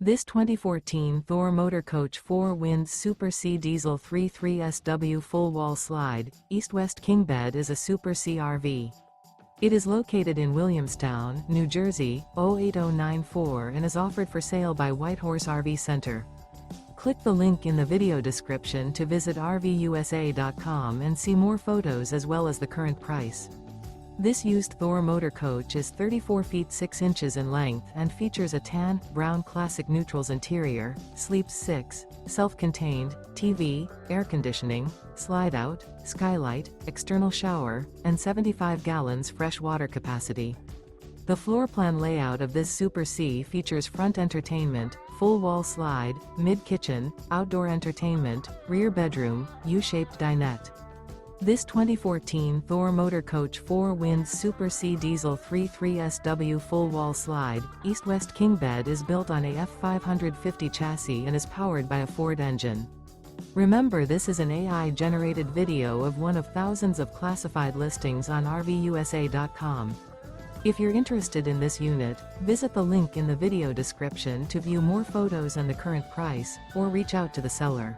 This 2014 Thor Motor Coach 4-Wind Super C Diesel 33SW Full Wall Slide, East-West King Bed is a Super C RV. It is located in Williamstown, New Jersey, 08094 and is offered for sale by Whitehorse RV Center. Click the link in the video description to visit RVUSA.com and see more photos as well as the current price. This used Thor motor coach is 34 feet 6 inches in length and features a tan, brown classic neutrals interior, sleeps 6, self-contained, TV, air conditioning, slide-out, skylight, external shower, and 75 gallons fresh water capacity. The floor plan layout of this Super C features front entertainment, full wall slide, mid-kitchen, outdoor entertainment, rear bedroom, U-shaped dinette. This 2014 Thor Motor Coach 4-Wind Super C Diesel 33SW Full Wall Slide, East-West King Bed is built on a F550 chassis and is powered by a Ford engine. Remember, this is an AI-generated video of one of thousands of classified listings on RVUSA.com. If you're interested in this unit, visit the link in the video description to view more photos and the current price, or reach out to the seller.